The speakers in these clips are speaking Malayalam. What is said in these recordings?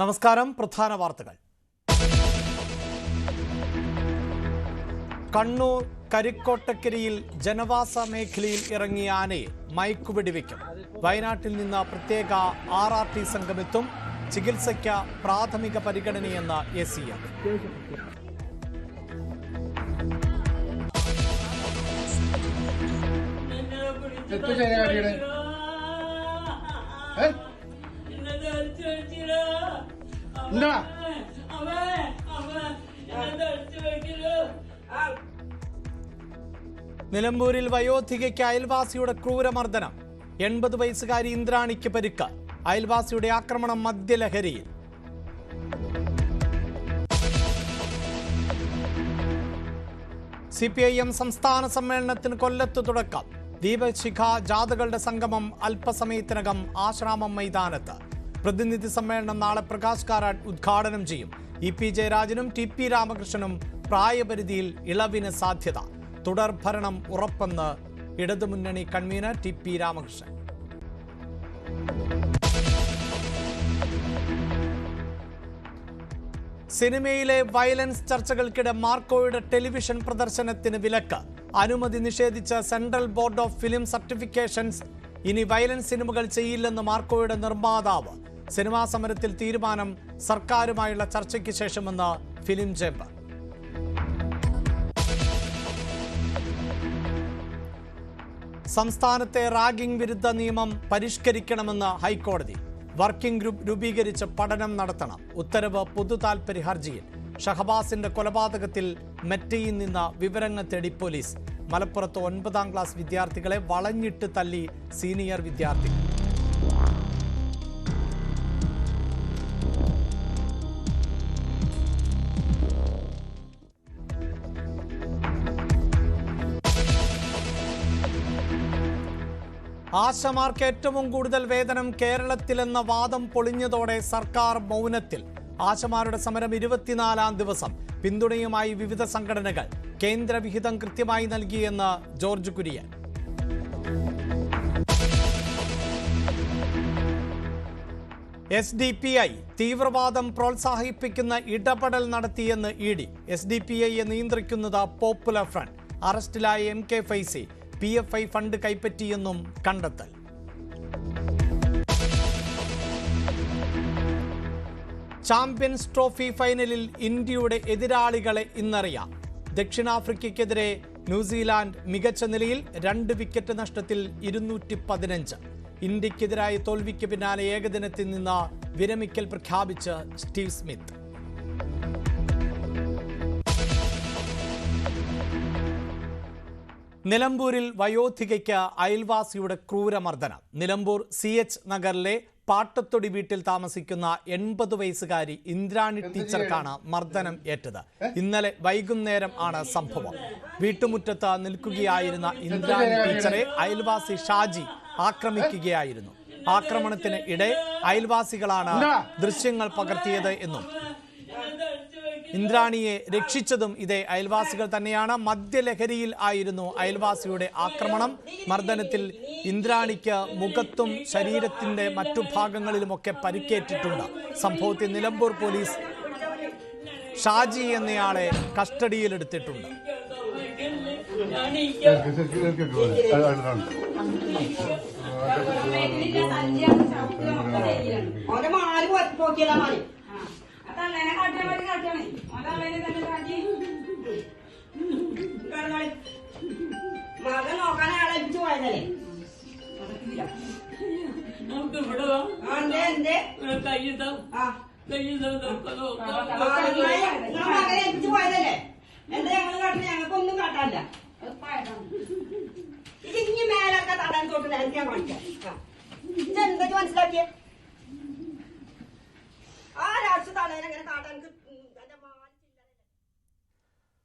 നമസ്കാരം. പ്രധാന വാർത്തകൾ. കണ്ണൂർ കരിക്കോട്ടക്കരിയിൽ ജനവാസ മേഖലയിൽ ഇറങ്ങിയ ആനയെ മയക്കുവെടിവെക്കും. വയനാട്ടിൽ നിന്ന് പ്രത്യേക RRT സംഘമെത്തും. ചികിത്സയ്ക്ക് പ്രാഥമിക പരിഗണനയെന്ന് ACM. നിലമ്പൂരിൽ വയോധികയ്ക്ക് അയൽവാസിയുടെ ക്രൂരമർദ്ദനം. 80 വയസ്സുകാരി ഇന്ദ്രാണിക്ക് പരിക്ക്. അയൽവാസിയുടെ ആക്രമണം മദ്യലഹരിയിൽ. CPIM സംസ്ഥാന സമ്മേളനത്തിന് കൊല്ലത്ത് തുടക്കം. ദീപശിഖ ജാഥകളുടെ സംഗമം അല്പസമയത്തിനകം ആശ്രാമം മൈതാനത്ത്. പ്രതിനിധി സമ്മേളനം നാളെ പ്രകാശ് കാരാട്ട് ഉദ്ഘാടനം ചെയ്യും. EP ജയരാജനും TP രാമകൃഷ്ണനും പ്രായപരിധിയിൽ ഇളവിന് സാധ്യത. തുടർ ഭരണം ഉറപ്പെന്ന് ഇടതുമുന്നണി കൺവീനർ TP രാമകൃഷ്ണൻ. സിനിമയിലെ വയലൻസ് ചർച്ചകൾക്കിടെ മാർക്കോയുടെ ടെലിവിഷൻ പ്രദർശനത്തിന് വിലക്ക്. അനുമതി നിഷേധിച്ച central board of film certifications ഇനി വയലൻസ് സിനിമകൾ ചെയ്യില്ലെന്ന് മാർക്കോയുടെ നിർമ്മാതാവ്. സിനിമാ സമരത്തിൽ തീരുമാനം സർക്കാരുമായുള്ള ചർച്ചയ്ക്ക് ശേഷമെന്ന് ഫിലിം ചേംബർ. സംസ്ഥാനത്തെ റാഗിംഗ് വിരുദ്ധ നിയമം പരിഷ്കരിക്കണമെന്ന് ഹൈക്കോടതി. വർക്കിംഗ് ഗ്രൂപ്പ് രൂപീകരിച്ച് പഠനം നടത്തണം. ഉത്തരവ് പൊതുതാൽപര്യ ഹർജിയിൽ. ഷഹബാസിന്റെ കൊലപാതകത്തിൽ മെറ്റയിൽ നിന്ന് വിവരങ്ങൾ തേടി പോലീസ്. മലപ്പുറത്ത് 9ാം ക്ലാസ് വിദ്യാർത്ഥികളെ വളഞ്ഞിട്ട് തല്ലി സീനിയർ വിദ്യാർത്ഥി. ആശമാർക്ക് ഏറ്റവും കൂടുതൽ വേതനം കേരളത്തിലെന്ന വാദം പൊളിഞ്ഞതോടെ സർക്കാർ മൗനത്തിൽ. ആശമാരുടെ സമരം 24ാം ദിവസം. പിന്തുണയുമായി വിവിധ സംഘടനകൾ. കേന്ദ്രവിഹിതം കൃത്യമായി നൽകിയെന്ന് ജോർജ് കുര്യൻ. SDPI തീവ്രവാദം പ്രോത്സാഹിപ്പിക്കുന്ന ഇടപെടൽ നടത്തിയെന്ന് ED. SDPIയെ നിയന്ത്രിക്കുന്നത് പോപ്പുലർ ഫ്രണ്ട്. അറസ്റ്റിലായ MK ഫൈസി PFI ഫണ്ട് കൈപ്പറ്റിയെന്നും കണ്ടെത്തൽ. ചാമ്പ്യൻസ് ട്രോഫി ഫൈനലിൽ ഇന്ത്യയുടെ എതിരാളികളെ ഇന്നറിയാം. ദക്ഷിണാഫ്രിക്കയ്ക്കെതിരെ ന്യൂസിലാൻഡ് മികച്ച നിലയിൽ. 2 വിക്കറ്റ് നഷ്ടത്തിൽ 215. ഇന്ത്യക്കെതിരായ തോൽവിക്ക് പിന്നാലെ ഏകദിനത്തിൽ നിന്ന് വിരമിക്കൽ പ്രഖ്യാപിച്ച് സ്റ്റീവ് സ്മിത്ത്. നിലമ്പൂരിൽ വയോധികയ്ക്ക് അയൽവാസിയുടെ ക്രൂരമർദ്ദനം. നിലമ്പൂർ CH നഗറിലെ പാട്ടത്തൊടി വീട്ടിൽ താമസിക്കുന്ന 80 വയസ്സുകാരി ഇന്ദ്രാണി ടീച്ചർക്കാണ് മർദ്ദനം ഏറ്റത്. ഇന്നലെ വൈകുന്നേരം ആണ് സംഭവം. വീട്ടുമുറ്റത്ത് നിൽക്കുകയായിരുന്ന ഇന്ദ്രാണി ടീച്ചറെ അയൽവാസി ഷാജി ആക്രമിക്കുകയായിരുന്നു. ആക്രമണത്തിന് ഇടെ അയൽവാസികളാണ് ദൃശ്യങ്ങൾ പകർത്തിയത് എന്നും ഇന്ദ്രാണിയെ രക്ഷിച്ചതും ഇതേ അയൽവാസികൾ തന്നെയാണ്. മദ്യലഹരിയിൽ ആയിരുന്നു അയൽവാസിയുടെ ആക്രമണം. മർദ്ദനത്തിൽ ഇന്ദ്രാണിക്ക് മുഖത്തും ശരീരത്തിന്റെ മറ്റു ഭാഗങ്ങളിലുമൊക്കെ പരിക്കേറ്റിട്ടുണ്ട്. സംഭവത്തിൽ നിലമ്പൂർ പോലീസ് ഷാജി എന്നയാളെ കസ്റ്റഡിയിലെടുത്തിട്ടുണ്ട്. ഞങ്ങൾക്കൊന്നും കാട്ടാനില്ല. ഇനി മേലൊക്കെ തടാൻ തൊട്ട് ഞാൻ കാണിക്കാം. ഇതെന്തൊക്കെ മനസ്സിലാക്കിയേ? ആ രാഷ്ട്രീയ തടയനെങ്ങനെ കാട്ടാൻ?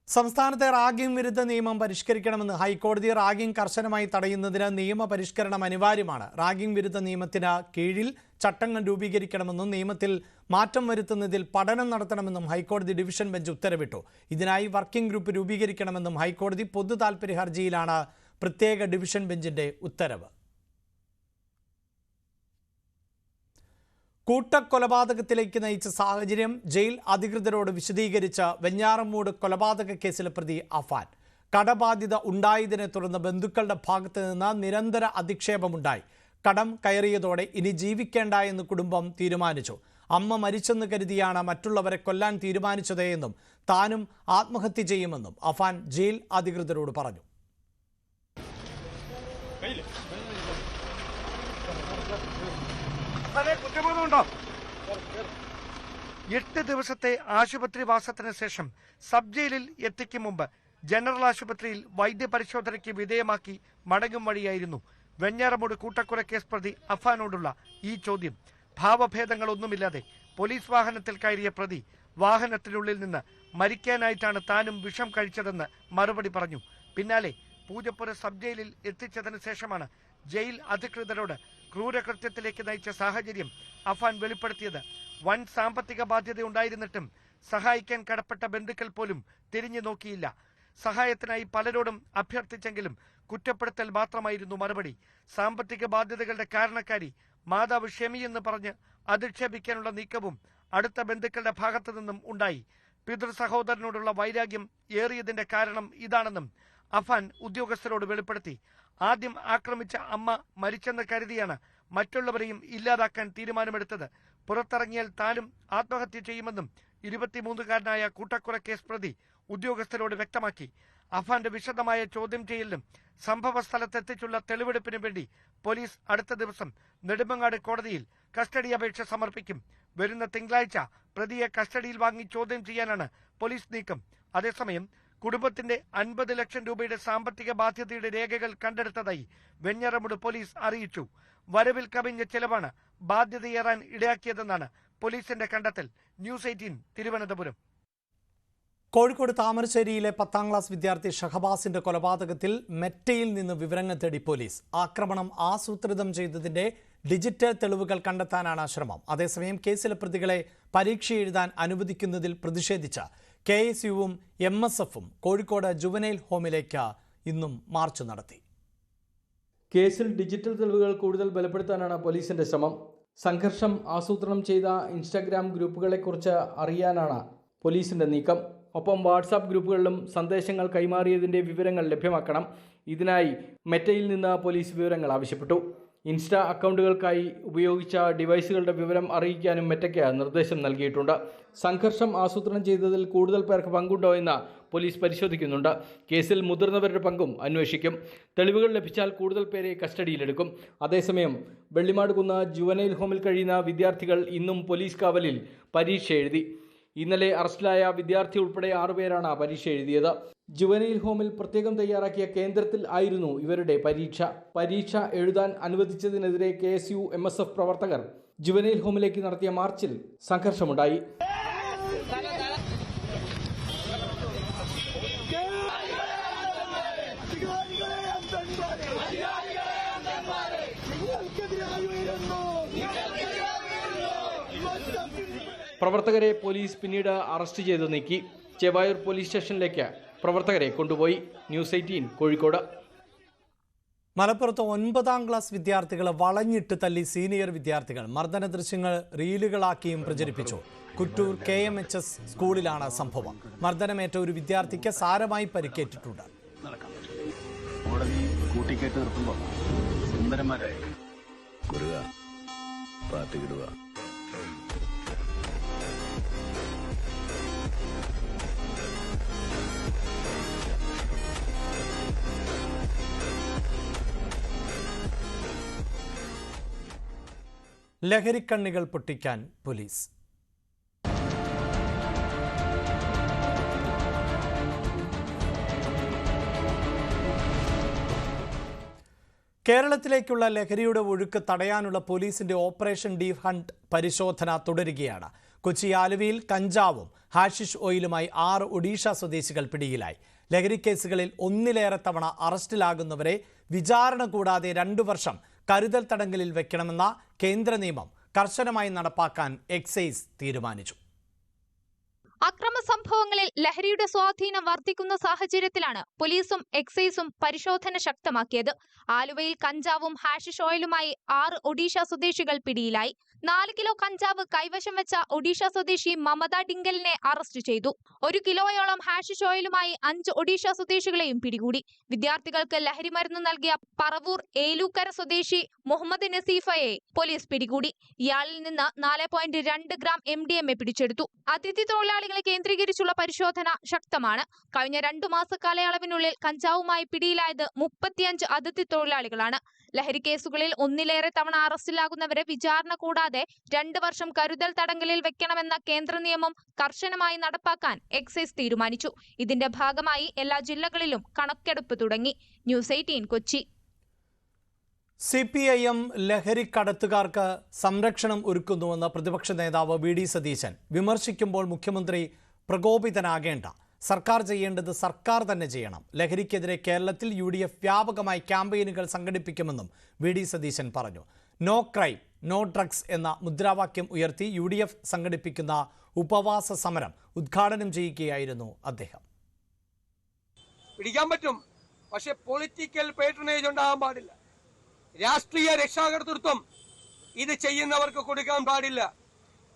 സംസ്ഥാനത്തെ റാഗിംഗ് വിരുദ്ധ നിയമം പരിഷ്കരിക്കണമെന്ന് ഹൈക്കോടതി. റാഗിംഗ് കർശനമായി തടയുന്നതിന് നിയമപരിഷ്കരണം അനിവാര്യമാണ്. റാഗിംഗ് വിരുദ്ധ നിയമത്തിന് കീഴിൽ ചട്ടങ്ങൾ രൂപീകരിക്കണമെന്നും നിയമത്തിൽ മാറ്റം വരുത്തുന്നതിൽ പഠനം നടത്തണമെന്നും ഹൈക്കോടതി ഡിവിഷൻ ബെഞ്ച് ഉത്തരവിട്ടു. ഇതിനായി വർക്കിംഗ് ഗ്രൂപ്പ് രൂപീകരിക്കണമെന്നും ഹൈക്കോടതി പൊതു താൽപര്യ ഹർജിയിലാണ് പ്രത്യേക ഡിവിഷൻ ബെഞ്ചിന്റെ ഉത്തരവ്. കൂട്ടക്കൊലപാതകത്തിലേക്ക് നയിച്ച സാഹചര്യം ജയിൽ അധികൃതരോട് വിശദീകരിച്ച വെഞ്ഞാറമൂട് കൊലപാതക കേസിലെ പ്രതി അഫാൻ. കടബാധ്യത ഉണ്ടായതിനെ തുടർന്ന് ബന്ധുക്കളുടെ ഭാഗത്ത് നിന്ന് നിരന്തര അധിക്ഷേപമുണ്ടായി. കടം കയറിയതോടെ ഇനി ജീവിക്കേണ്ട എന്ന് കുടുംബം തീരുമാനിച്ചു. അമ്മ മരിച്ചെന്ന് കരുതിയാണ് മറ്റുള്ളവരെ കൊല്ലാൻ തീരുമാനിച്ചത് എന്നും താനും ആത്മഹത്യ ചെയ്യുമെന്നും അഫാൻ ജയിൽ അധികൃതരോട് പറഞ്ഞു. കുറ്റബോധമുണ്ടോ? 8 ദിവസത്തെ ആശുപത്രിവാസത്തിന് ശേഷം സബ് ജയിലിൽ എത്തിക്കും മുമ്പ് ജനറൽ ആശുപത്രിയിൽ വൈദ്യപരിശോധനയ്ക്ക് വിധേയമാക്കി മടങ്ങും വഴിയായിരുന്നു വെഞ്ഞാറമൂട് കൂട്ടക്കൊലക്കേസ് പ്രതി അഫാനോടുള്ള ഈ ചോദ്യം. ഭാവഭേദങ്ങളൊന്നുമില്ലാതെ പോലീസ് വാഹനത്തിൽ കയറിയ പ്രതി വാഹനത്തിനുള്ളിൽ നിന്ന് മരിക്കാനായിട്ടാണ് താനും വിഷം കഴിച്ചതെന്ന് മറുപടി പറഞ്ഞു. പിന്നാലെ പൂജപ്പുര സബ് ജയിലിൽ എത്തിച്ചതിന് ശേഷമാണ് ജയിൽ അധികൃതരോട് ക്രൂരകൃത്യത്തിലേക്ക് നയിച്ച സാഹചര്യം അഫാൻ വെളിപ്പെടുത്തിയത്. വൻ സാമ്പത്തിക ബാധ്യത ഉണ്ടായിരുന്നിട്ടും സഹായിക്കാൻ കടപ്പെട്ട ബന്ധുക്കൾ പോലും തിരിഞ്ഞു നോക്കിയില്ല. സഹായത്തിനായി പലരോടും അഭ്യർത്ഥിച്ചെങ്കിലും കുറ്റപ്പെടുത്തൽ മാത്രമായിരുന്നു മറുപടി. സാമ്പത്തിക ബാധ്യതകളുടെ കാരണക്കാരി മാതാവ് ഷെമിയെന്ന് പറഞ്ഞ് അധിക്ഷേപിക്കാനുള്ള നീക്കവും അടുത്ത ബന്ധുക്കളുടെ ഭാഗത്തു നിന്നും ഉണ്ടായി. പിതൃ സഹോദരനോടുള്ള വൈരാഗ്യം ഏറിയതിന്റെ കാരണം ഇതാണെന്നും അഫാൻ ഉദ്യോഗസ്ഥരോട് വെളിപ്പെടുത്തി. ആദ്യം ആക്രമിച്ച അമ്മ മരിച്ചെന്ന് കരുതിയാണ് മറ്റുള്ളവരെയും ഇല്ലാതാക്കാൻ തീരുമാനമെടുത്തത്. പുറത്തിറങ്ങിയാൽ താനും ആത്മഹത്യ ചെയ്യുമെന്നും 23-കാരനായ കൂട്ടക്കൊലക്കേസ് പ്രതി ഉദ്യോഗസ്ഥരോട് വ്യക്തമാക്കി. അഫാന്റെ വിശദമായ ചോദ്യം ചെയ്യലിനും സംഭവ സ്ഥലത്തെത്തിച്ചുള്ള തെളിവെടുപ്പിനും വേണ്ടി പോലീസ് അടുത്ത ദിവസം നെടുമങ്ങാട് കോടതിയിൽ കസ്റ്റഡി അപേക്ഷ സമർപ്പിക്കും. വരുന്ന തിങ്കളാഴ്ച പ്രതിയെ കസ്റ്റഡിയിൽ വാങ്ങി ചോദ്യം ചെയ്യാനാണ് പോലീസ് നീക്കം. അതേസമയം കുടുംബത്തിന്റെ 50 ലക്ഷം രൂപയുടെ സാമ്പത്തിക ബാധ്യതയുടെ രേഖകൾ കണ്ടെടുത്തതായി വെഞ്ഞാറമൂട് പോലീസ് അറിയിച്ചു. വരവിൽ കവിഞ്ഞ ചെലവാണ് ബാധ്യതയേറാൻ ഇടയാക്കിയതെന്നാണ് പോലീസിന്റെ കണ്ടെത്തൽ. ന്യൂസ് 18 തിരുവനന്തപുരം. കോഴിക്കോട് താമരശ്ശേരിയിലെ 10ാം ക്ലാസ് വിദ്യാർത്ഥി ഷഹബാസിന്റെ കൊലപാതകത്തിൽ മെറ്റയിൽ നിന്ന് വിവരങ്ങൾ തേടി പോലീസ്. ആക്രമണം ആസൂത്രിതം ചെയ്തതിന്റെ ഡിജിറ്റൽ തെളിവുകൾ കണ്ടെത്താനാണ് ശ്രമം. അതേസമയം കേസിലെ പ്രതികളെ പരീക്ഷ എഴുതാൻ അനുവദിക്കുന്നതിൽ പ്രതിഷേധിച്ച KSUവും MSFും കോഴിക്കോട് ജുവനൈൽ ഹോമിലേക്ക് ഇന്നും മാർച്ച് നടത്തി. കേസിൽ ഡിജിറ്റൽ തെളിവുകൾ കൂടുതൽ ബലപ്പെടുത്താനാണ് പോലീസിന്റെ ശ്രമം. സംഘർഷം ആസൂത്രണം ചെയ്ത ഇൻസ്റ്റാഗ്രാം ഗ്രൂപ്പുകളെക്കുറിച്ച് അറിയാനാണ് പോലീസിന്റെ നീക്കം. ഒപ്പം വാട്സാപ്പ് ഗ്രൂപ്പുകളിലും സന്ദേശങ്ങൾ കൈമാറിയതിന്റെ വിവരങ്ങൾ ലഭ്യമാക്കണം. ഇതിനായി മെറ്റയിൽ നിന്ന് പോലീസ് വിവരങ്ങൾ ആവശ്യപ്പെട്ടു. ഇൻസ്റ്റ അക്കൗണ്ടുകൾക്കായി ഉപയോഗിച്ച ഡിവൈസുകളുടെ വിവരം അറിയിക്കാനും മെറ്റയ്ക്ക് നിർദ്ദേശം നൽകിയിട്ടുണ്ട്. സംഘർഷം ആസൂത്രണം ചെയ്തതിൽ കൂടുതൽ പേർക്ക് പങ്കുണ്ടോ എന്ന് പോലീസ് പരിശോധിക്കുന്നുണ്ട്. കേസിൽ മുതിർന്നവരുടെ പങ്കും അന്വേഷിക്കും. തെളിവുകൾ ലഭിച്ചാൽ കൂടുതൽ പേരെ കസ്റ്റഡിയിലെടുക്കും. അതേസമയം വെള്ളിമാട് കുന്ന് ജുവനൈൽ ഹോമിൽ കഴിയുന്ന വിദ്യാർത്ഥികൾ ഇന്നും പോലീസ് കാവലിൽ പരീക്ഷ എഴുതി. ഇന്നലെ അറസ്റ്റിലായ വിദ്യാർത്ഥി ഉൾപ്പെടെ 6 പേരാണ് പരീക്ഷ എഴുതിയത്. ജുവനൈൽ ഹോമിൽ പ്രത്യേകം തയ്യാറാക്കിയ കേന്ദ്രത്തിൽ ആയിരുന്നു ഇവരുടെ പരീക്ഷ എഴുതാൻ അനുവദിച്ചതിനെതിരെ KSU MSF പ്രവർത്തകർ ജുവനൈൽ ഹോമിലേക്ക് നടത്തിയ മാർച്ചിൽ സംഘർഷമുണ്ടായി. പ്രവർത്തകരെ പോലീസ് പിന്നീട് അറസ്റ്റ് ചെയ്ത് നീക്കി. ചെവായൂർ പോലീസ് സ്റ്റേഷനിലേക്ക് പ്രവർത്തകരെ കൊണ്ടുപോയി. ന്യൂസ് 18 കോഴിക്കോട്. മലപ്പുറത്ത് 9ാം ക്ലാസ് വിദ്യാർത്ഥികളെ വളഞ്ഞിട്ട് തല്ലി സീനിയർ വിദ്യാർത്ഥികൾ. മർദ്ദന ദൃശ്യങ്ങൾ റീലുകളാക്കിയും പ്രചരിപ്പിച്ചു. കുറ്റൂർ KMHS സ്കൂളിലാണ് സംഭവം. മർദ്ദനമേറ്റ ഒരു വിദ്യാർത്ഥിക്ക് സാരമായി പരിക്കേറ്റിട്ടുണ്ട്. ലഹരിക്കണ്ണികൾ പൊട്ടിക്കാൻ പോലീസ്. കേരളത്തിലേക്കുള്ള ലഹരിയുടെ ഒഴുക്ക് തടയാനുള്ള പോലീസിന്റെ ഓപ്പറേഷൻ ഡീപ് ഹണ്ട് പരിശോധന തുടരുകയാണ്. കൊച്ചി ആലുവയിൽ കഞ്ചാവും ഹാഷിഷ് ഓയിലുമായി 6 ഒഡീഷ സ്വദേശികൾ പിടിയിലായി. ലഹരി കേസുകളിൽ 1-ലേറെ തവണ അറസ്റ്റിലാകുന്നവരെ വിചാരണ കൂടാതെ 2 വർഷം കരുതൽ തടങ്കലിൽ വെക്കണമെന്ന കേന്ദ്ര നിയമം കർശനമായി നടപ്പാക്കാൻ എക്സൈസ് തീരുമാനിച്ചു. അക്രമ സംഭവങ്ങളിൽ ലഹരിയുടെ സ്വാധീനം വർദ്ധിക്കുന്ന സാഹചര്യത്തിലാണ് പോലീസും എക്സൈസും പരിശോധന ശക്തമാക്കിയത്. ആലുവയിൽ കഞ്ചാവും ഹാഷിഷ് ഓയിലുമായി 6 ഒഡീഷ സ്വദേശികൾ പിടിയിലായി. 4 കിലോ കഞ്ചാവ് കൈവശം വെച്ച ഒഡീഷ സ്വദേശി മമത ഡിങ്കലിനെ അറസ്റ്റ് ചെയ്തു. 1 കിലോയോളം ഹാഷിഷ് ഓയിലുമായി 5 ഒഡീഷ സ്വദേശികളെയും പിടികൂടി. വിദ്യാർത്ഥികൾക്ക് ലഹരിമരുന്ന് നൽകിയ പറവൂർ ഏലൂക്കര സ്വദേശി മുഹമ്മദ് നസീഫയെ പോലീസ് പിടികൂടി. ഇയാളിൽ നിന്ന് 4.2 ഗ്രാം MDMA പിടിച്ചെടുത്തു. അതിഥി തൊഴിലാളികളെ കേന്ദ്രീകരിച്ചുള്ള പരിശോധന ശക്തമാണ്. കഴിഞ്ഞ 2 മാസ കാലയളവിനുള്ളിൽ കഞ്ചാവുമായി പിടിയിലായത് 35 അതിഥി തൊഴിലാളികളാണ്. ലഹരി കേസുകളിൽ ഒന്നിലേറെ തവണ അറസ്റ്റിലാകുന്നവരെ വിചാരണ കൂടാതെ 2 വർഷം കരുതൽ തടങ്കലിൽ വെക്കണമെന്ന കേന്ദ്ര നിയമം കർശനമായി നടപ്പാക്കാൻ എക്സൈസ് തീരുമാനിച്ചു. ഇതിന്റെ ഭാഗമായി എല്ലാ ജില്ലകളിലും കണക്കെടുപ്പ് തുടങ്ങി. ന്യൂസ് 18 കൊച്ചി. CPIM ലഹരിക്കടത്തുകാർക്ക് സംരക്ഷണം ഒരുക്കുന്നുവെന്ന് പ്രതിപക്ഷ നേതാവ് VD സതീശൻ. വിമർശിക്കുമ്പോൾ മുഖ്യമന്ത്രി പ്രകോപിതനാകേണ്ട, സർക്കാർ ചെയ്യേണ്ടത് സർക്കാർ തന്നെ ചെയ്യണം. ലഹരിക്കെതിരെ കേരളത്തിൽ UDF വ്യാപകമായി ക്യാമ്പയിനുകൾ സംഘടിപ്പിക്കുമെന്നും VD സതീശൻ പറഞ്ഞു. നോ ക്രൈം നോ ഡ്രഗ്സ് എന്ന മുദ്രാവാക്യം ഉയർത്തി UDF സംഘടിപ്പിക്കുന്ന ഉപവാസ സമരം ഉദ്ഘാടനം ചെയ്യുകയായിരുന്നു അദ്ദേഹം. പിടിക്കാൻ പറ്റും, പക്ഷെ പൊളിറ്റിക്കൽ പേട്രണേജ് ഉണ്ടാകാൻ പാടില്ല. രാഷ്ട്രീയ രക്ഷാകർതൃത്വം ഇത് ചെയ്യുന്നവർക്ക് കൊടുക്കാൻ പാടില്ല.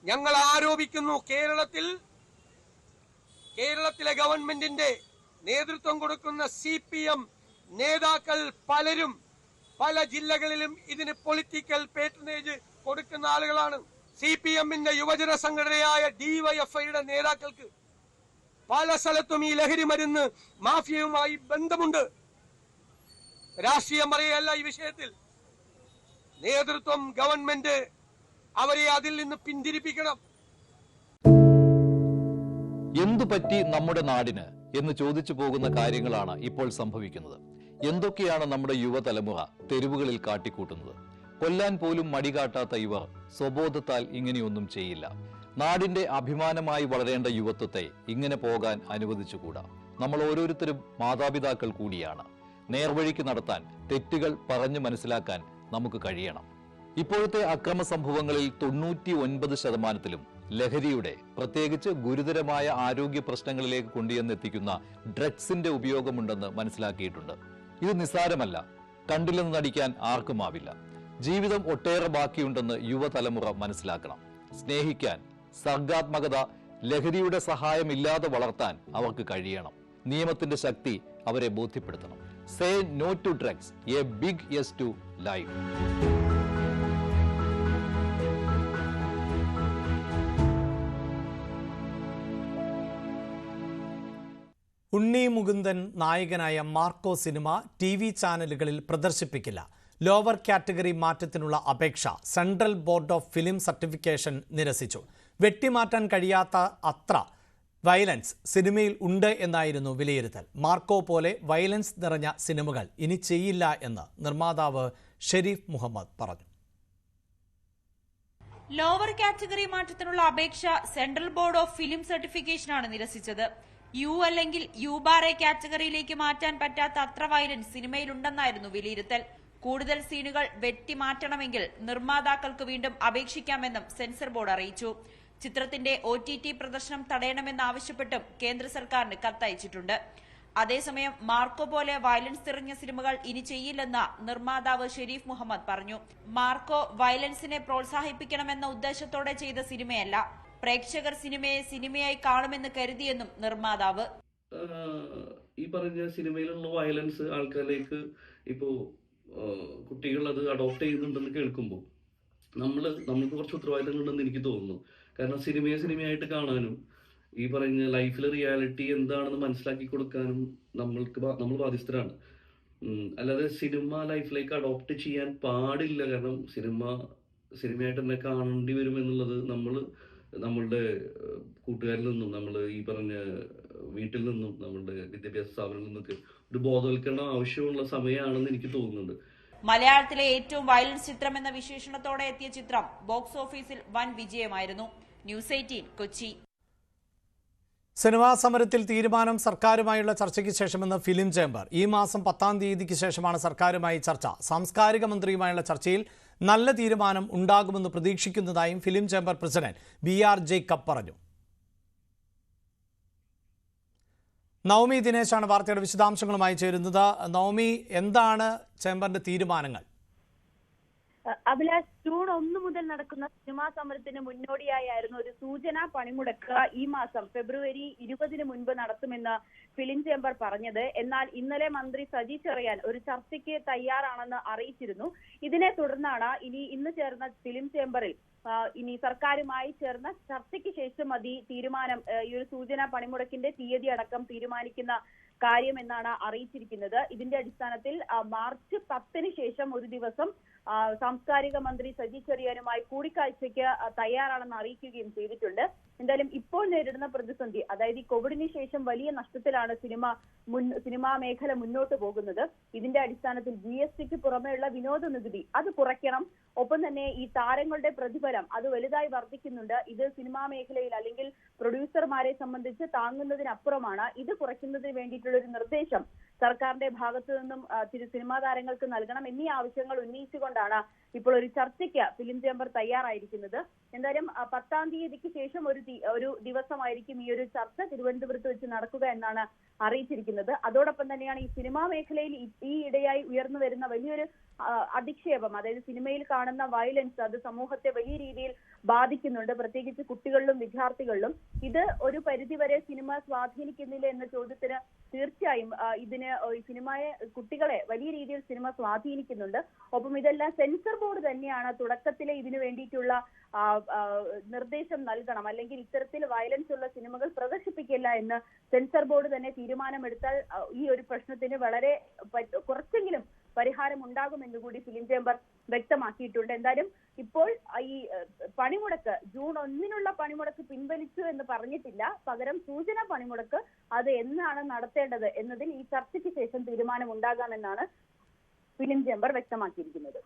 ഞങ്ങൾ ആരോപിക്കുന്നു, കേരളത്തിലെ ഗവൺമെന്റിന്റെ നേതൃത്വം കൊടുക്കുന്ന CPM നേതാക്കൾ പലരും പല ജില്ലകളിലും ഇതിന് പൊളിറ്റിക്കൽ പേട്രണേജ് കൊടുക്കുന്ന ആളുകളാണ്. CPMന്റെ യുവജന സംഘടനയായ DYFIയുടെ നേതാക്കൾക്ക് പല സ്ഥലത്തും ഈ ലഹരി മരുന്ന് മാഫിയയുമായി ബന്ധമുണ്ട്. രാഷ്ട്രീയം പറയുകയല്ല ഈ വിഷയത്തിൽ. നേതൃത്വം, ഗവൺമെന്റ് അവരെ അതിൽ നിന്ന് പിന്തിരിപ്പിക്കണം. എന്തു പറ്റി നമ്മുടെ നാടിന് എന്ന് ചോദിച്ചു പോകുന്ന കാര്യങ്ങളാണ് ഇപ്പോൾ സംഭവിക്കുന്നത്. എന്തൊക്കെയാണ് നമ്മുടെ യുവതലമുറ തെരുവുകളിൽ കാട്ടിക്കൂട്ടുന്നത്? കൊല്ലാൻ പോലും മടികാട്ടാത്ത ഇവർ സ്വബോധത്താൽ ഇങ്ങനെയൊന്നും ചെയ്യില്ല. നാടിന്റെ അഭിമാനമായി വളരേണ്ട യുവത്വത്തെ ഇങ്ങനെ പോകാൻ അനുവദിച്ചുകൂടാ. നമ്മൾ ഓരോരുത്തരും മാതാപിതാക്കൾ കൂടിയാണ്. നേർവഴിക്ക് നടത്താൻ, തെറ്റുകൾ പറഞ്ഞു മനസ്സിലാക്കാൻ നമുക്ക് കഴിയണം. ഇപ്പോഴത്തെ അക്രമ സംഭവങ്ങളിൽ 99% ലഹരിയുടെ, പ്രത്യേകിച്ച് ഗുരുതരമായ ആരോഗ്യ പ്രശ്നങ്ങളിലേക്ക് കൊണ്ടുവന്നെത്തിക്കുന്ന ഡ്രഗ്സിന്റെ ഉപയോഗമുണ്ടെന്ന് മനസ്സിലാക്കിയിട്ടുണ്ട്. ഇത് നിസ്സാരമല്ല. കണ്ടില്ലെന്ന് നടിക്കാൻ ആർക്കുമാവില്ല. ജീവിതം ഒട്ടേറെ ബാക്കിയുണ്ടെന്ന് യുവതലമുറ മനസ്സിലാക്കണം. സ്നേഹിക്കാൻ, സർഗാത്മകത, ലഹരിയുടെ സഹായമില്ലാതെ വളർത്താൻ അവർക്ക് കഴിയണം. നിയമത്തിന്റെ ശക്തി അവരെ ബോധ്യപ്പെടുത്തണം. Say no to drugs, a big yes to life. Unni Mukundan നായകനായ മാർക്കോ സിനിമ TV ചാനലുകളിൽ പ്രദർശിപ്പിക്കില്ല. ലോവർ കാറ്റഗറി മാറ്റത്തിനുള്ള അപേക്ഷ central board of film certification നിരസിച്ചു. വെട്ടിമാറ്റാൻ കഴിയാത്ത അത്ര വയലൻസ് സിനിമയിൽ ഉണ്ട് എന്നായിരുന്നു വിലയിരുത്തൽ. മാർക്കോ പോലെ വയലൻസ് നിറഞ്ഞ സിനിമകൾ ഇനി ചെയ്യില്ല എന്ന് നിർമ്മാതാവ് ഷെരീഫ് മുഹമ്മദ് പറഞ്ഞു. ലോവർ കാറ്റഗറി മാറ്റത്തിനുള്ള അപേക്ഷ സെൻട്രൽ ബോർഡ് ഓഫ് ഫിലിം സർട്ടിഫിക്കേഷനാണ് നിരസിച്ചത്. U അല്ലെങ്കിൽ U-A കാറ്റഗറിയിലേക്ക് മാറ്റാൻ പറ്റാത്ത അത്ര വയലൻസ് സിനിമയിലുണ്ടെന്നായിരുന്നു വിലയിരുത്തൽ. കൂടുതൽ സീനുകൾ വെട്ടിമാറ്റണമെങ്കിൽ നിർമ്മാതാക്കൾക്ക് വീണ്ടും അപേക്ഷിക്കാമെന്നും സെൻസർ ബോർഡ് അറിയിച്ചു. ചിത്രത്തിന്റെ OTT പ്രദർശനം തടയണമെന്നാവശ്യപ്പെട്ടും കേന്ദ്ര സർക്കാരിന് കത്തയച്ചിട്ടുണ്ട്. അതേസമയം മാർക്കോ പോലെ വയലൻസ് നിറഞ്ഞ സിനിമകൾ ഇനി ചെയ്യില്ലെന്ന് നിർമ്മാതാവ് ഷെരീഫ് മുഹമ്മദ് പറഞ്ഞു. മാർക്കോ വയലൻസിനെ പ്രോത്സാഹിപ്പിക്കണമെന്ന ഉദ്ദേശത്തോടെ ചെയ്ത സിനിമയല്ല. പ്രേക്ഷകർ സിനിമയെ സിനിമയായി കാണുമെന്ന് കരുതിയെന്നും നിർമ്മാതാവ്. ഈ പറഞ്ഞ സിനിമയിലുള്ള വയലൻസ് ആൾക്കാരിലേക്ക് ഇപ്പോ കുട്ടികൾ അത് അഡോപ്റ്റ് ചെയ്യുന്നുണ്ടെന്ന് കേൾക്കുമ്പോൾ നമ്മൾക്ക് കുറച്ച് ഉത്തരവാദിത്തങ്ങളുണ്ടെന്ന് എനിക്ക് തോന്നുന്നു. കാരണം സിനിമയെ സിനിമയായിട്ട് കാണാനും ഈ പറഞ്ഞ ലൈഫിലെ റിയാലിറ്റി എന്താണെന്ന് മനസ്സിലാക്കി കൊടുക്കാനും നമ്മൾ ബാധ്യസ്ഥരാണ്. അല്ലാതെ സിനിമ ലൈഫിലേക്ക് അഡോപ്റ്റ് ചെയ്യാൻ പാടില്ല. കാരണം സിനിമയായിട്ട് തന്നെ കാണേണ്ടി വരും എന്നുള്ളത് നമ്മളുടെ കൂട്ടുകാരിൽ നിന്നും, നമ്മൾ ഈ പറഞ്ഞ വീട്ടിൽ നിന്നും, നമ്മളുടെ വിദ്യാഭ്യാസ സ്ഥാപനങ്ങളിൽ നിന്നൊക്കെ ഒരു ബോധവൽക്കരണം ആവശ്യമുള്ള സമയമാണെന്ന് എനിക്ക് തോന്നുന്നുണ്ട്. മലയാളത്തിലെ ഏറ്റവും വയലൻസ് ചിത്രം എന്ന വിശേഷണത്തോടെ എത്തിയ ചിത്രം ബോക്സ് ഓഫീസിൽ വൻ വിജയമായിരുന്നു. ന്യൂസ് 18 കൊച്ചി. സിനിമാ സമരത്തിൽ തീരുമാനം സർക്കാരുമായുള്ള ചർച്ചയ്ക്ക് ശേഷമെന്ന് ഫിലിം ചേംബർ. ഈ മാസം 10-ാം തീയതിക്ക് ശേഷമാണ് സർക്കാരുമായി ചർച്ച. സാംസ്കാരിക മന്ത്രിയുമായുള്ള ചർച്ചയിൽ നല്ല തീരുമാനം ഉണ്ടാകുമെന്ന് പ്രതീക്ഷിക്കുന്നതായും film chamber president BR Jacob പറഞ്ഞു. നവമി ദിനേശാണ് വാർത്തയുടെ വിശദാംശങ്ങളുമായി ചേരുന്നത്. നവമി, എന്താണ് ചേംബറിന്റെ തീരുമാനങ്ങൾ? അഭിലാഷ്, ജൂൺ 1 മുതൽ നടക്കുന്ന സിനിമാ സമരത്തിന് മുന്നോടിയായിരുന്നു ഒരു സൂചനാ പണിമുടക്ക് ഈ മാസം ഫെബ്രുവരി 20 മുൻപ് നടത്തുമെന്ന് ഫിലിം ചേംബർ പറഞ്ഞത്. എന്നാൽ ഇന്നലെ മന്ത്രി സജി ചെറിയാൻ ഒരു ചർച്ചയ്ക്ക് തയ്യാറാണെന്ന് അറിയിച്ചിരുന്നു. ഇതിനെ തുടർന്നാണ് ഇന്ന് ചേർന്ന ഫിലിം ചേംബറിൽ ഇനി സർക്കാരുമായി ചേർന്ന ചർച്ചയ്ക്ക് ശേഷം മതി തീരുമാനം, ഈ ഒരു സൂചനാ പണിമുടക്കിന്റെ തീയതി അടക്കം തീരുമാനിക്കുന്ന കാര്യമെന്നാണ് അറിയിച്ചിരിക്കുന്നത്. ഇതിന്റെ അടിസ്ഥാനത്തിൽ മാർച്ച് 10 ശേഷം ഒരു ദിവസം സാംസ്കാരിക മന്ത്രി സജി ചെറിയാനുമായി കൂടിക്കാഴ്ചയ്ക്ക് തയ്യാറാണെന്ന് അറിയിക്കുകയും ചെയ്തിട്ടുണ്ട്. എന്തായാലും ഇപ്പോൾ നേരിടുന്ന പ്രതിസന്ധി, അതായത് ഈ കോവിഡിന് ശേഷം വലിയ നഷ്ടത്തിലാണ് സിനിമാ മേഖല മുന്നോട്ട് പോകുന്നത്. ഇതിന്റെ അടിസ്ഥാനത്തിൽ GSTക്ക് പുറമെയുള്ള വിനോദ നികുതി അത് കുറയ്ക്കണം. ഒപ്പം തന്നെ ഈ താരങ്ങളുടെ പ്രതിഫലം അത് വലുതായി വർദ്ധിക്കുന്നുണ്ട്. ഇത് സിനിമാ മേഖലയിൽ അല്ലെങ്കിൽ പ്രൊഡ്യൂസർമാരെ സംബന്ധിച്ച് താങ്ങുന്നതിനപ്പുറമാണ്. ഇത് കുറയ്ക്കുന്നതിന് വേണ്ടിയിട്ടുള്ള ഒരു നിർദ്ദേശം സർക്കാരിന്റെ ഭാഗത്തു നിന്നും സിനിമാ താരങ്ങൾക്ക് നൽകണം എന്നീ ആവശ്യങ്ങൾ ഉന്നയിച്ചുകൊണ്ടാണ് ഇപ്പോൾ ഒരു ചർച്ചയ്ക്ക് ഫിലിം ചേംബർ തയ്യാറായിരിക്കുന്നത്. എന്തായാലും 10-ാം തീയതിക്ക് ശേഷം ഒരു ദിവസമായിരിക്കും ഈ ഒരു ചർച്ച തിരുവനന്തപുരത്ത് വെച്ച് നടക്കുക എന്നാണ് അറിയിച്ചിരിക്കുന്നത്. അതോടൊപ്പം തന്നെയാണ് ഈ സിനിമാ മേഖലയിൽ ഈ ഇടയായി ഉയർന്നു വരുന്ന വലിയൊരു അധിക്ഷേപം, അതായത് സിനിമയിൽ കാണുന്ന വയലൻസ്, അത് സമൂഹത്തെ വലിയ രീതിയിൽ ബാധിക്കുന്നുണ്ട്, പ്രത്യേകിച്ച് കുട്ടികളിലും വിദ്യാർത്ഥികളിലും. ഇത് ഒരു പരിധിവരെ സിനിമ സ്വാധീനിക്കുന്നില്ല എന്ന ചോദ്യത്തിന് തീർച്ചയായും ഇതിന് കുട്ടികളെ വലിയ രീതിയിൽ സിനിമ സ്വാധീനിക്കുന്നുണ്ട്. ഒപ്പം ഇതെല്ലാം സെൻസർ ബോർഡ് തന്നെയാണ് തുടക്കത്തിലെ ഇതിനു വേണ്ടിയിട്ടുള്ള നിർദ്ദേശം നൽകണം, അല്ലെങ്കിൽ ഇത്തരത്തിൽ വയലൻസ് ഉള്ള സിനിമകൾ പ്രദർശിപ്പിക്കില്ല എന്ന് സെൻസർ ബോർഡ് തന്നെ തീരുമാനമെടുത്താൽ ഈ ഒരു പ്രശ്നത്തിന് വളരെ കുറച്ചെങ്കിലും പരിഹാരം ഉണ്ടാകുമെന്ന് കൂടി ഫിലിം ചേംബർ വ്യക്തമാക്കിയിട്ടുണ്ട്. എന്തായാലും ഇപ്പോൾ ഈ പണിമുടക്ക് ജൂൺ 1 പണിമുടക്ക് പിൻവലിച്ചു എന്ന് പറഞ്ഞിട്ടില്ല. പകരം സൂചന പണിമുടക്ക് അത് എന്നാണ് നടത്തേണ്ടത് എന്നതിൽ ഈ ചർച്ചയ്ക്ക് ശേഷം തീരുമാനം ഉണ്ടാകാമെന്നാണ് ഫിലിം ചേംബർ വ്യക്തമാക്കിയിരിക്കുന്നത്.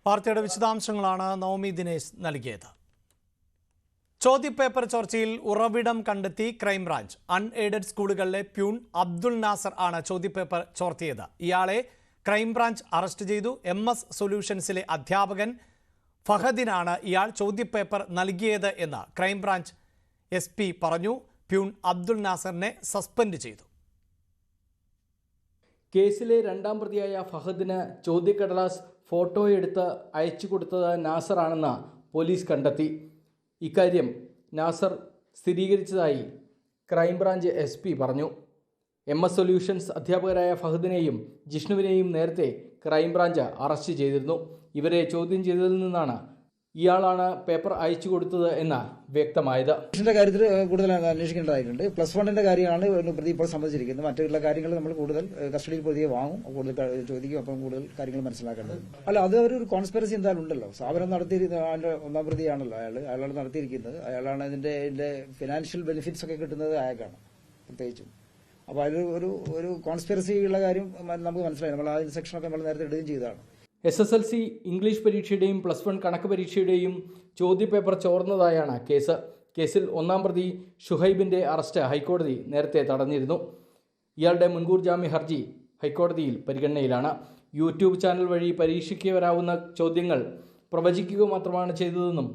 വാർത്തയുടെ വിശദാംശങ്ങളാണ് നവമി ദിനേശ് നൽകിയത്. ചോദ്യപേപ്പർ ചോർച്ചയിൽ ഉറവിടം കണ്ടെത്തി ക്രൈംബ്രാഞ്ച്. അൺഎയ്ഡഡ് സ്കൂളുകളിലെ പ്യൂൺ അബ്ദുൾ നാസർ ആണ് ചോദ്യപേപ്പർ ചോർത്തിയത്. ഇയാളെ ക്രൈംബ്രാഞ്ച് അറസ്റ്റ് ചെയ്തു. MS സൊല്യൂഷൻസിലെ അധ്യാപകൻ ഫഹദിനാണ് ഇയാൾ ചോദ്യപേപ്പർ നൽകിയത് എന്ന് ക്രൈംബ്രാഞ്ച് SP പറഞ്ഞു. പ്യൂൺ അബ്ദുൾ നാസറിനെ സസ്പെൻഡ് ചെയ്തു. കേസിലെ 2ാം പ്രതിയായ ഫഹദിന് ചോദ്യക്കടലാസ് ഫോട്ടോയെടുത്ത് അയച്ചു കൊടുത്തത് നാസറാണെന്ന് പോലീസ് കണ്ടെത്തി. ഇക്കാര്യം നാസർ സ്ഥിരീകരിച്ചതായി ക്രൈംബ്രാഞ്ച് SP പറഞ്ഞു. MS സൊല്യൂഷൻസ് അധ്യാപകരായ ഫഹദിനെയും ജിഷ്ണുവിനെയും നേരത്തെ ക്രൈംബ്രാഞ്ച് അറസ്റ്റ് ചെയ്തിരുന്നു. ഇവരെ ചോദ്യം ചെയ്തതിൽ നിന്നാണ് ഇയാളാണ് പേപ്പർ അയച്ചു കൊടുത്തത് എന്ന് വ്യക്തമായത്. കാര്യത്തിൽ കൂടുതൽ അന്വേഷിക്കേണ്ടതായിട്ടുണ്ട്. +1 കാര്യമാണ് പ്രതി ഇപ്പോൾ സംബന്ധിച്ചിരിക്കുന്നത്. മറ്റുള്ള കാര്യങ്ങൾ നമ്മൾ കൂടുതൽ കസ്റ്റഡിയിൽ പ്രതിയെ വാങ്ങും, കൂടുതൽ ചോദിക്കും, അപ്പം കൂടുതൽ കാര്യങ്ങൾ മനസ്സിലാക്കേണ്ടത്. അല്ല, അത് ഒരു കോൺസ്പിറസി എന്തായാലും ഉണ്ടല്ലോ. സ്ഥാപനം നടത്തിയിരുന്ന അതിന്റെ 1ാം പ്രതിയാണല്ലോ അയാളാണ് നടത്തിയിരിക്കുന്നത്. അയാളാണ് ഇതിന്റെ ഫിനാൻഷ്യൽ ബെനിഫിറ്റ്സ് ഒക്കെ കിട്ടുന്നത് അയാൾക്കാണ് പ്രത്യേകിച്ചും. അപ്പോൾ അതിൽ ഒരു കോൺസ്പിറസിയുള്ള കാര്യം നമുക്ക് മനസ്സിലായി. നമ്മൾ ആ സെക്ഷനൊക്കെ നമ്മൾ നേരത്തെ ഇടുകയും ചെയ്തതാണ്. SSLC ഇംഗ്ലീഷ് പരീക്ഷയുടെയും +1 കണക്ക് പരീക്ഷയുടെയും ചോദ്യപേപ്പർ ചോർന്നതായാണ് കേസ്. കേസിൽ 1ാം പ്രതി ഷുഹൈബിന്റെ അറസ്റ്റ് ഹൈക്കോടതി നേരത്തെ തടഞ്ഞിരുന്നു. ഇയാളുടെ മുൻകൂർ ജാമ്യ ഹർജി ഹൈക്കോടതിയിൽ പരിഗണനയിലാണ്. യൂട്യൂബ് ചാനൽ വഴി പരീക്ഷയ്ക്ക് വരാവുന്ന ചോദ്യങ്ങൾ പ്രവചിക്കുക മാത്രമാണ് ചെയ്തതെന്നും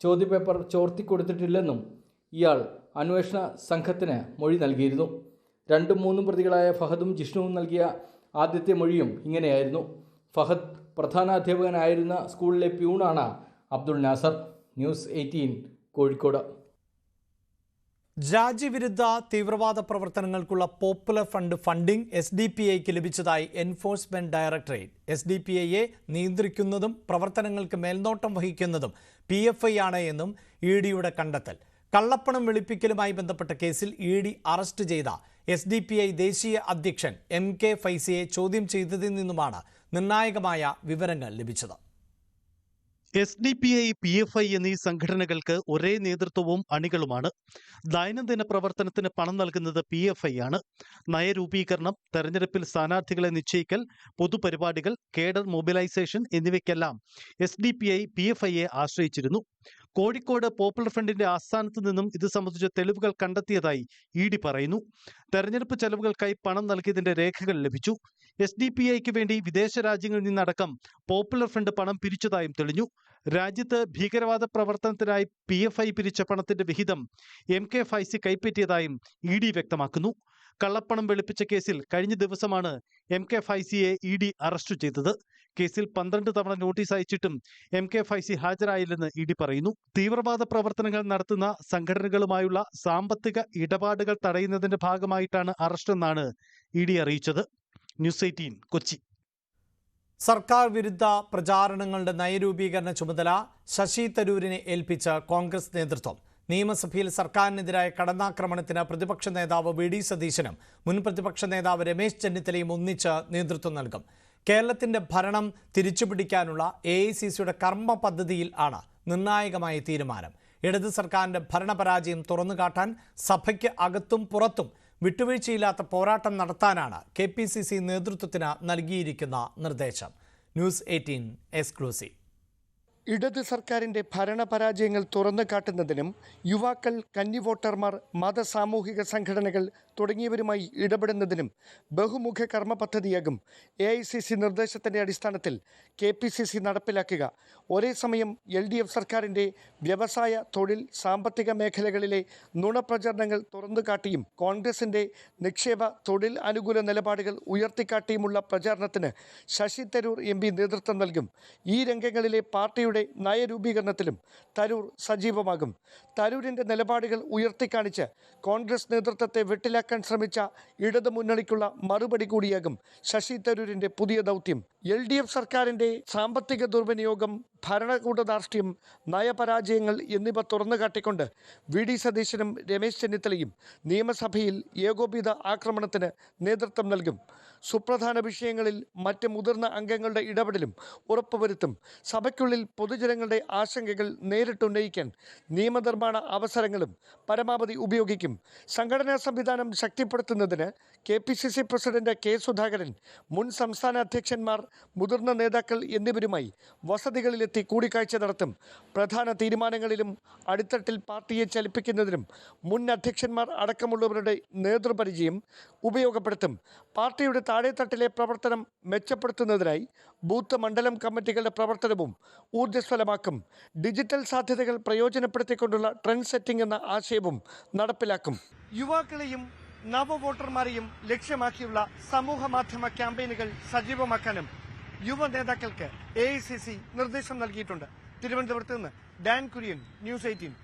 ചോദ്യപേപ്പർ ചോർത്തിക്കൊടുത്തിട്ടില്ലെന്നും ഇയാൾ അന്വേഷണ സംഘത്തിന് മൊഴി നൽകിയിരുന്നു. 2ഉം 3ഉം പ്രതികളായ ഫഹദും ജിഷ്ണുവും നൽകിയ ആദ്യത്തെ മൊഴിയും ഇങ്ങനെയായിരുന്നു. ഫഹദ് പ്രധാനാധ്യാപകനായിരുന്ന സ്കൂളിലെ പ്യൂണാണ് അബ്ദുൾ നാസർ. ന്യൂസ് 18 കോഴിക്കോട്. രാജ്യവിരുദ്ധ തീവ്രവാദ പ്രവർത്തനങ്ങൾക്കുള്ള പോപ്പുലർ ഫണ്ട് ഫണ്ടിംഗ് SDPIക്ക് ലഭിച്ചതായി എൻഫോഴ്സ്മെന്റ് ഡയറക്ടറേറ്റ്. SDPIയെ നിയന്ത്രിക്കുന്നതും പ്രവർത്തനങ്ങൾക്ക് മേൽനോട്ടം വഹിക്കുന്നതും PFI ആണ് എന്നും EDയുടെ കണ്ടെത്തൽ. കള്ളപ്പണം വെളുപ്പിക്കലുമായി ബന്ധപ്പെട്ട കേസിൽ ED അറസ്റ്റ് ചെയ്ത SDPI ദേശീയ അധ്യക്ഷൻ MK ഫൈസിയെ ചോദ്യം ചെയ്തതിൽ നിന്നുമാണ് നിർണായകമായ വിവരങ്ങൾ ലഭിച്ചത്. SDPI, PFI എന്നീ സംഘടനകൾക്ക് ഒരേ നേതൃത്വവും അണികളുമാണ്. ദൈനംദിന പ്രവർത്തനത്തിന് പണം നൽകുന്നത് PFI ആണ്. നയരൂപീകരണം, തെരഞ്ഞെടുപ്പിൽ സ്ഥാനാർത്ഥികളെ നിശ്ചയിക്കൽ, പൊതുപരിപാടികൾ, കേഡർ മൊബിലൈസേഷൻ എന്നിവയ്ക്കെല്ലാം SDPI PFIയെ ആശ്രയിച്ചിരുന്നു. കോഴിക്കോട് പോപ്പുലർ ഫ്രണ്ടിന്റെ ആസ്ഥാനത്ത് നിന്നും ഇത് സംബന്ധിച്ച തെളിവുകൾ കണ്ടെത്തിയതായി ED പറയുന്നു. തെരഞ്ഞെടുപ്പ് ചെലവുകൾക്കായി പണം നൽകിയതിന്റെ രേഖകൾ ലഭിച്ചു. SDPIക്ക് വേണ്ടി വിദേശ രാജ്യങ്ങളിൽ നിന്നടക്കം പോപ്പുലർ ഫ്രണ്ട് പണം പിരിച്ചതായും തെളിഞ്ഞു. രാജ്യത്ത് ഭീകരവാദ പ്രവർത്തനത്തിനായി PFI പിരിച്ച പണത്തിന്റെ വിഹിതം MK ഫൈസി കൈപ്പറ്റിയതായും ED വ്യക്തമാക്കുന്നു. കള്ളപ്പണം വെളുപ്പിച്ച കേസിൽ കഴിഞ്ഞ ദിവസമാണ് MK ഫൈസിയെ ED അറസ്റ്റ് ചെയ്തത്. കേസിൽ 12 തവണ നോട്ടീസ് അയച്ചിട്ടും MK ഫൈസി ഹാജരായില്ലെന്ന് ഇഡി പറയുന്നു. തീവ്രവാദ പ്രവർത്തനങ്ങൾ നടത്തുന്ന സംഘടനകളുമായുള്ള സാമ്പത്തിക ഇടപാടുകൾ തടയുന്നതിന്റെ ഭാഗമായിട്ടാണ് അറസ്റ്റെന്നാണ് ഇഡി അറിയിച്ചത്. ന്യൂസ് 18 കൊച്ചി. സർക്കാർ വിരുദ്ധ പ്രചാരണങ്ങളുടെ നയരൂപീകരണ ചുമതല ശശി തരൂരിനെ ഏൽപ്പിച്ച കോൺഗ്രസ് നേതൃത്വം. നിയമസഭയിൽ സർക്കാരിനെതിരായ കടന്നാക്രമണത്തിന് പ്രതിപക്ഷ നേതാവ് VD സതീശനും മുൻ പ്രതിപക്ഷ നേതാവ് രമേശ് ചെന്നിത്തലയും ഒന്നിച്ച് നേതൃത്വം നൽകും. കേരളത്തിന്റെ ഭരണം തിരിച്ചുപിടിക്കാനുള്ള AICCയുടെ കർമ്മ പദ്ധതിയിൽ ആണ് നിർണായകമായ തീരുമാനം. ഇടത് സർക്കാരിന്റെ ഭരണപരാജയം തുറന്നുകാട്ടാൻ സഭയ്ക്ക് അകത്തും പുറത്തും വിട്ടുവീഴ്ചയില്ലാത്ത പോരാട്ടം നടത്താനാണ് KPCC നേതൃത്വത്തിന് നൽകിയിരിക്കുന്ന നിർദ്ദേശം. News 18 exclusive. ഇടത് സർക്കാരിന്റെ ഭരണപരാജയങ്ങൾ തുറന്നു കാട്ടുന്നതിനും യുവാക്കൾ, കന്നി വോട്ടർമാർ, മതസാമൂഹിക സംഘടനകൾ തുടങ്ങിയവരുമായി ഇടപെടുന്നതിനും ബഹുമുഖ കർമ്മ പദ്ധതിയാകും AICC നിർദ്ദേശത്തിന്റെ അടിസ്ഥാനത്തിൽ KPCC നടപ്പിലാക്കുക. ഒരേ സമയം LDF സർക്കാരിന്റെ വ്യവസായ, തൊഴിൽ, സാമ്പത്തിക മേഖലകളിലെ നുണപ്രചരണങ്ങൾ തുറന്നുകാട്ടിയും കോൺഗ്രസിന്റെ നിക്ഷേപ, തൊഴിൽ അനുകൂല നിലപാടുകൾ ഉയർത്തിക്കാട്ടിയുമുള്ള പ്രചാരണത്തിന് ശശി തരൂർ MP നേതൃത്വം നൽകും. ഈ രംഗങ്ങളിലെ പാർട്ടിയുടെ നയരൂപീകരണത്തിലും തരൂർ സജീവമാകും. തരൂരിന്റെ നിലപാടുകൾ ഉയർത്തിക്കാണിച്ച് കോൺഗ്രസ് നേതൃത്വത്തെ വെട്ടിലാക്കാൻ ശ്രമിച്ച ഇടതു മുന്നണിക്കുള്ള മറുപടി കൂടിയാകും ശശി തരൂരിന്റെ പുതിയ ദൗത്യം. LDF സർക്കാരിന്റെ സാമ്പത്തിക ദുർവിനിയോഗം, ഭരണകൂട ധാർഷ്ട്യം, നയപരാജയങ്ങൾ എന്നിവ തുറന്നുകാട്ടിക്കൊണ്ട് VD സതീശനും രമേശ് ചെന്നിത്തലയും നിയമസഭയിൽ ഏകോപിത ആക്രമണത്തിന് നേതൃത്വം നൽകും. സുപ്രധാന വിഷയങ്ങളിൽ മറ്റ് മുതിർന്ന അംഗങ്ങളുടെ ഇടപെടലും ഉറപ്പുവരുത്തും. സഭയ്ക്കുള്ളിൽ പൊതുജനങ്ങളുടെ ആശങ്കകൾ നേരിട്ടുന്നയിക്കാൻ നിയമനിർമ്മാണ അവസരങ്ങളും പരമാവധി ഉപയോഗിക്കും. സംഘടനാ സംവിധാനം ശക്തിപ്പെടുത്തുന്നതിന് KPCC പ്രസിഡന്റ് K സുധാകരൻ, മുൻ സംസ്ഥാന അധ്യക്ഷന്മാർ, മുതിർന്ന നേതാക്കൾ എന്നിവരുമായി വസതികളിലെത്തി കൂടിക്കാഴ്ച നടത്തും. പ്രധാന തീരുമാനങ്ങളിലും അടിത്തട്ടിൽ പാർട്ടിയെ ചലിപ്പിക്കുന്നതിനും മുൻ അധ്യക്ഷന്മാർ അടക്കമുള്ളവരുടെ നേതൃപരിചയം ഉപയോഗപ്പെടുത്തും. പാർട്ടിയുടെ താഴെത്തട്ടിലെ പ്രവർത്തനം മെച്ചപ്പെടുത്തുന്നതിനായി ബൂത്ത് മണ്ഡലം കമ്മിറ്റികളുടെ പ്രവർത്തനവും ഊർജ്ജസ്വലമാക്കും. ഡിജിറ്റൽ സാധ്യതകൾ പ്രയോജനപ്പെടുത്തിക്കൊണ്ടുള്ള ട്രെൻഡ് സെറ്റിംഗ് എന്ന ആശയവും നടപ്പിലാക്കും. യുവാക്കളെയും നവ വോട്ടർമാരെയും ലക്ഷ്യമാക്കിയുള്ള സമൂഹ മാധ്യമ ക്യാമ്പയിനുകൾ സജീവമാക്കാനും യുവ നേതാക്കൾക്ക് AICC നിർദ്ദേശം നൽകിയിട്ടുണ്ട്. തിരുവനന്തപുരത്ത് നിന്ന് ഡാൻ കുര്യൻ, ന്യൂസ് 18.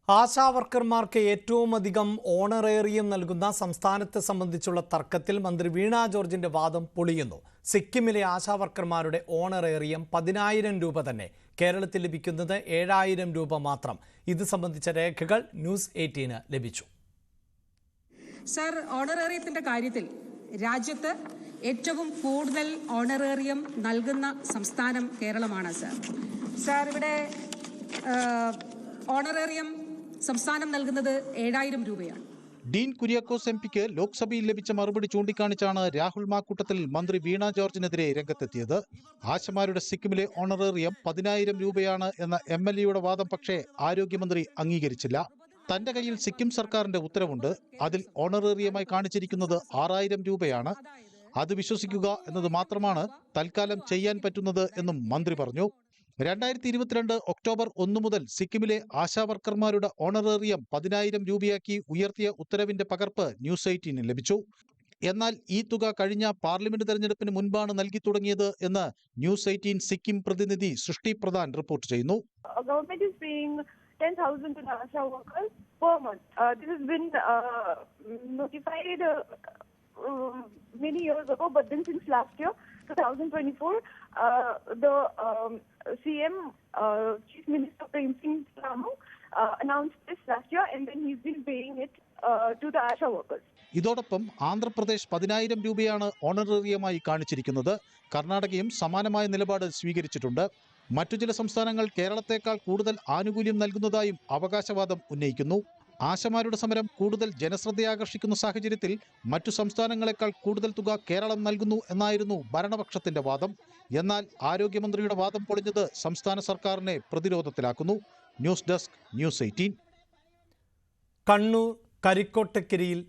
ആശാവർക്കർമാർക്ക് ഏറ്റവും അധികം ഓണറേറിയം നൽകുന്ന സംസ്ഥാനത്തെ സംബന്ധിച്ചുള്ള തർക്കത്തിൽ മന്ത്രി വീണ ജോർജിന്റെ വാദം പൊളിയുന്നു. സിക്കിമിലെ ആശാവർക്കർമാരുടെ ഓണറേറിയം 10,000 രൂപ തന്നെ. കേരളത്തിൽ ലഭിക്കുന്നത് 7,000 രൂപ മാത്രം. ഇത് സംബന്ധിച്ച രേഖകൾ ന്യൂസ് 18 ലഭിച്ചു. സർ, ഓണറേറിയത്തിന്റെ കാര്യത്തിൽ രാജ്യത്ത് ഏറ്റവും കൂടുതൽ ഓണറേറിയം നൽകുന്ന സംസ്ഥാനം കേരളമാണ്. സർ ഇവിടെ ഓണറേറിയം സംസ്ഥാനം നൽകുന്നത് 7,000 രൂപയാണ്. ഡീൻ കുര്യാക്കോസ് MPക്ക് ലോക്സഭയിൽ ലഭിച്ച മറുപടി ചൂണ്ടിക്കാണിച്ചാണ് രാഹുൽ മാക്കൂട്ടത്തിൽ മന്ത്രി വീണ ജോർജിനെതിരെ രംഗത്തെത്തിയത്. ആശമാരുടെ സിക്കിമിലെ ഓണറേറിയം 10,000 രൂപയാണ് എന്ന MLAയുടെ വാദം പക്ഷേ ആരോഗ്യമന്ത്രി അംഗീകരിച്ചില്ല. തന്റെ കയ്യിൽ സിക്കിം സർക്കാരിന്റെ ഉത്തരവുണ്ട്. അതിൽ ഓണറേറിയമായി കാണിച്ചിരിക്കുന്നത് 6,000 രൂപയാണ്. അത് വിശ്വസിക്കുക എന്നത് മാത്രമാണ് തൽക്കാലം ചെയ്യാൻ പറ്റുന്നത് എന്നും മന്ത്രി പറഞ്ഞു. 2022 ഒക്ടോബർ 1 മുതൽ സിക്കിമിലെ ആശാവർക്കർമാരുടെ ഓണറേറിയം 10,000 രൂപയാക്കി ഉയർത്തിയ ഉത്തരവിന്റെ പകർപ്പ് ന്യൂസ് 18 ലഭിച്ചു. എന്നാൽ ഈ തുക കഴിഞ്ഞ പാർലമെന്റ് തെരഞ്ഞെടുപ്പിന് മുൻപാണ് നൽകി തുടങ്ങിയത് എന്ന് ന്യൂസ് 18 സിക്കിം പ്രതിനിധി സൃഷ്ടി പ്രധാൻ റിപ്പോർട്ട് ചെയ്യുന്നു. 10,000 to the ASHA workers per month. This has been notified many years ago, but then since last year, 2024, the CM, Chief Minister Prem Singh Ramu, announced this last year, and then he's been paying it to the ASHA workers. ഇതോടൊപ്പം ആന്ധ്രാപ്രദേശ് 10,000 രൂപയാണ് ഓണറേറിയമായി കാണിച്ചിരിക്കുന്നത്. കർണാടകയും സമാനമായ നിലപാട് സ്വീകരിച്ചിട്ടുണ്ട്. മറ്റു ചില സംസ്ഥാനങ്ങൾ കേരളത്തെക്കാൾ കൂടുതൽ ആനുകൂല്യം നൽകുന്നതായും അവകാശവാദം ഉന്നയിക്കുന്നു. ആശമാരുടെ സമരം കൂടുതൽ ജനശ്രദ്ധയാകർഷിക്കുന്ന സാഹചര്യത്തിൽ മറ്റു സംസ്ഥാനങ്ങളെക്കാൾ കൂടുതൽ തുക കേരളം നൽകുന്നു എന്നായിരുന്നു ഭരണപക്ഷത്തിന്റെ വാദം. എന്നാൽ ആരോഗ്യമന്ത്രിയുടെ വാദം പൊളിഞ്ഞത് സംസ്ഥാന സർക്കാരിനെ പ്രതിരോധത്തിലാക്കുന്നു. News desk, news 18. കണ്ണൂർ കരിക്കോട്ടക്കരിയിൽ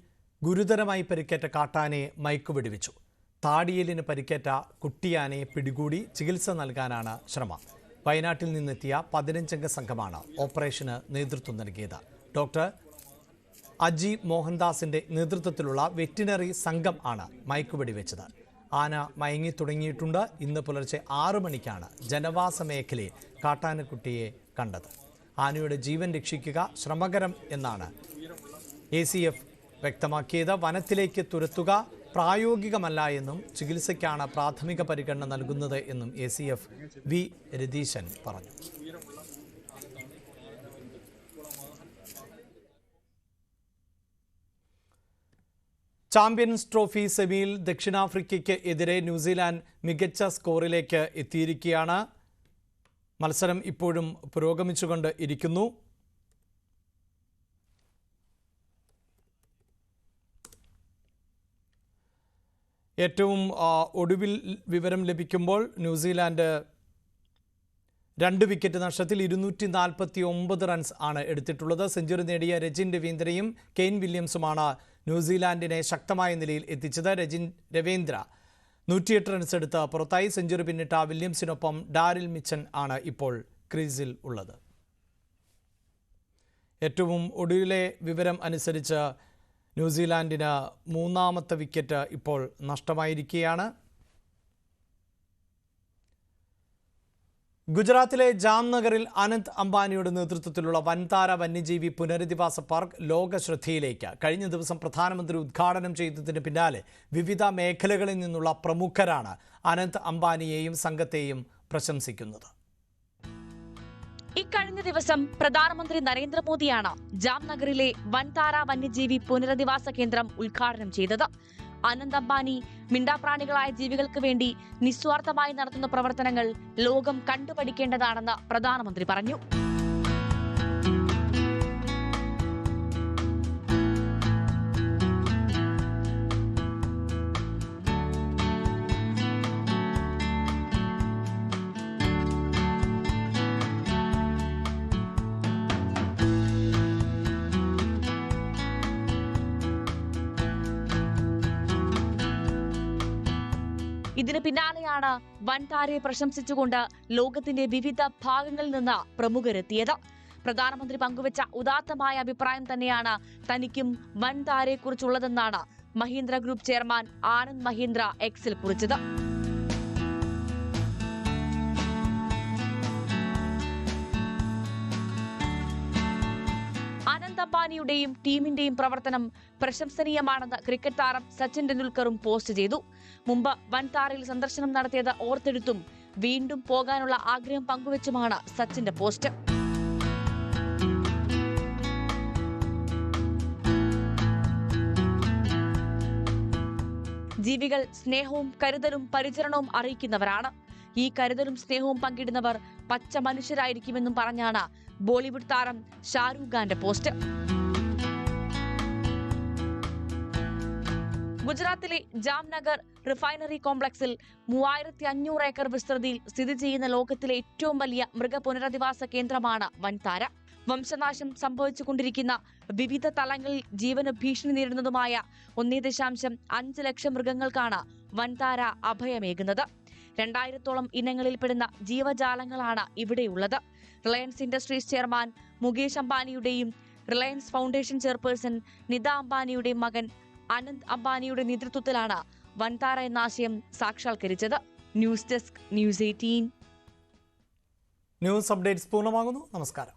ഗുരുതരമായി പരിക്കേറ്റ കാട്ടാനയെ മയക്കുവെടിവെച്ചു. താടിയലിന് പരിക്കേറ്റ കുട്ടിയാനയെ പിടികൂടി ചികിത്സ നൽകാനാണ് ശ്രമം. വയനാട്ടിൽ നിന്നെത്തിയ 15-അംഗ സംഘമാണ് ഓപ്പറേഷന് നേതൃത്വം നൽകിയത്. ഡോക്ടർ അജി മോഹൻദാസിന്റെ നേതൃത്വത്തിലുള്ള വെറ്റിനറി സംഘം ആണ് മയക്കുവെടി വെച്ചത്. ആന മയങ്ങി തുടങ്ങിയിട്ടുണ്ട്. ഇന്ന് പുലർച്ചെ 6 മണിക്കാണ് ജനവാസ മേഖലയിൽ കാട്ടാനക്കുട്ടിയെ കണ്ടത്. ആനയുടെ ജീവൻ രക്ഷിക്കുക ശ്രമകരം എന്നാണ് ACF വ്യക്തമാക്കിയത്. വനത്തിലേക്ക് തുരത്തുക പ്രായോഗികമല്ല എന്നും ചികിത്സയ്ക്കാണ് പ്രാഥമിക പരിഗണന നൽകുന്നത് എന്നും ACF V രതീശൻ പറഞ്ഞു. ചാമ്പ്യൻസ് ട്രോഫി സെമിയിൽ ദക്ഷിണാഫ്രിക്കയ്ക്ക് എതിരെ ന്യൂസിലാൻഡ് മികച്ച സ്കോറിലേക്ക് എത്തിയിരിക്കുകയാണ്. മത്സരം ഇപ്പോഴും പുരോഗമിച്ചുകൊണ്ട് ഇരിക്കുന്നു. ഏറ്റവും ഒടുവിൽ വിവരം ലഭിക്കുമ്പോൾ ന്യൂസിലാൻഡ് 2 വിക്കറ്റ് നഷ്ടത്തിൽ 249 റൺസ് ആണ് എടുത്തിട്ടുള്ളത്. സെഞ്ചുറി നേടിയ രജിൻ രവീന്ദ്രയും കെയ്ൻ വില്യംസുമാണ് ന്യൂസിലാൻഡിനെ ശക്തമായ നിലയിൽ എത്തിച്ചത്. രജിൻ രവീന്ദ്ര 108 റൺസ് എടുത്ത് പുറത്തായി. സെഞ്ചുറി പിന്നിട്ട വില്യംസിനൊപ്പം ഡാരിൽ മിച്ചൻ ആണ് ഇപ്പോൾ ക്രീസിൽ ഉള്ളത്. ഏറ്റവും ഒടുവിലെ വിവരം അനുസരിച്ച് ന്യൂസിലാൻഡിന് 3ാമത്തെ വിക്കറ്റ് ഇപ്പോൾ നഷ്ടമായിരിക്കുകയാണ്. ഗുജറാത്തിലെ ജാംനഗറിൽ അനന്ത് അംബാനിയുടെ നേതൃത്വത്തിലുള്ള വൻതാര വന്യജീവി പുനരധിവാസ പാർക്ക് ലോക ശ്രദ്ധയിലേക്ക്. കഴിഞ്ഞ ദിവസം പ്രധാനമന്ത്രി ഉദ്ഘാടനം ചെയ്തതിന് പിന്നാലെ വിവിധ മേഖലകളിൽ നിന്നുള്ള പ്രമുഖരാണ് അനന്ത് അംബാനിയെയും സംഘത്തെയും പ്രശംസിക്കുന്നത്. ഇക്കഴിഞ്ഞ ദിവസം പ്രധാനമന്ത്രി നരേന്ദ്രമോദിയാണ് ജാംനഗറിലെ വൻതാര വന്യജീവി പുനരധിവാസ കേന്ദ്രം ഉദ്ഘാടനം ചെയ്തത്. അനന്ത് അംബാനി മിണ്ടാപ്രാണികളായ ജീവികൾക്ക് വേണ്ടി നിസ്വാർത്ഥമായി നടത്തുന്ന പ്രവർത്തനങ്ങൾ ലോകം കണ്ടുപഠിക്കേണ്ടതാണെന്ന് പ്രധാനമന്ത്രി പറഞ്ഞു. ഇതിന് പിന്നാലെയാണ് വൻതാരയെ പ്രശംസിച്ചുകൊണ്ട് ലോകത്തിന്റെ വിവിധ ഭാഗങ്ങളിൽ നിന്ന് പ്രമുഖരെത്തിയത്. പ്രധാനമന്ത്രി പങ്കുവച്ച ഉദാത്തമായ അഭിപ്രായം തന്നെയാണ് തനിക്കും വൻതാരയെക്കുറിച്ചുള്ളതെന്നാണ് മഹീന്ദ്ര ഗ്രൂപ്പ് ചെയർമാൻ ആനന്ദ് മഹീന്ദ്ര എക്സിൽ കുറിച്ചത്. അനന്ത് അംബാനിയുടെയും ടീമിന്റെയും പ്രവർത്തനം പ്രശംസനീയമാണെന്ന് ക്രിക്കറ്റ് താരം സച്ചിൻ ടെണ്ടുൽക്കറും പോസ്റ്റ് ചെയ്തു. മുമ്പ് വൻതാരയിൽ സന്ദർശനം നടത്തിയത് ഓർത്തെടുത്തും വീണ്ടും പോകാനുള്ള ആഗ്രഹം പങ്കുവച്ചുമാണ് സച്ചിന്റെ പോസ്റ്റ്. ജീവികൾ സ്നേഹവും കരുതലും പരിചരണവും അറിയിക്കുന്നവരാണ്. ഈ കരുതലും സ്നേഹവും പങ്കിടുന്നവർ പച്ച മനുഷ്യരായിരിക്കുമെന്നും പറഞ്ഞാണ് ബോളിവുഡ് താരം ഷാരൂഖ് ഖാന്റെ പോസ്റ്റ്. ഗുജറാത്തിലെ ജാംനഗർ റിഫൈനറി കോംപ്ലക്സിൽ 3500 ഏക്കർ വിസ്തൃതിയിൽ സ്ഥിതി ചെയ്യുന്ന ലോകത്തിലെ ഏറ്റവും വലിയ മൃഗപുനരധിവാസ കേന്ദ്രമാണ് വൻതാര. വംശനാശം സംഭവിച്ചുകൊണ്ടിരിക്കുന്ന വിവിധ തലങ്ങളിൽ ജീവന് ഭീഷണി നേരിടുന്നതുമായ 1.5 ലക്ഷം മൃഗങ്ങൾക്കാണ് വൻതാര അഭയമേകുന്നത്. 2000-ഓളം ഇനങ്ങളിൽപ്പെടുന്ന ജീവജാലങ്ങളാണ് ഇവിടെയുള്ളത്. റിലയൻസ് ഇൻഡസ്ട്രീസ് ചെയർമാൻ മുകേഷ് അംബാനിയുടെയും റിലയൻസ് ഫൗണ്ടേഷൻ ചെയർപേഴ്സൺ നിത അംബാനിയുടെയും മകൻ അനന്ത് അംബാനിയുടെ നേതൃത്വത്തിലാണ് വൻതാര എന്ന ആശയം സാക്ഷാത്കരിച്ചത്. News desk, News 18. News updates പൂർണ്ണമാകുന്നു. നമസ്കാരം.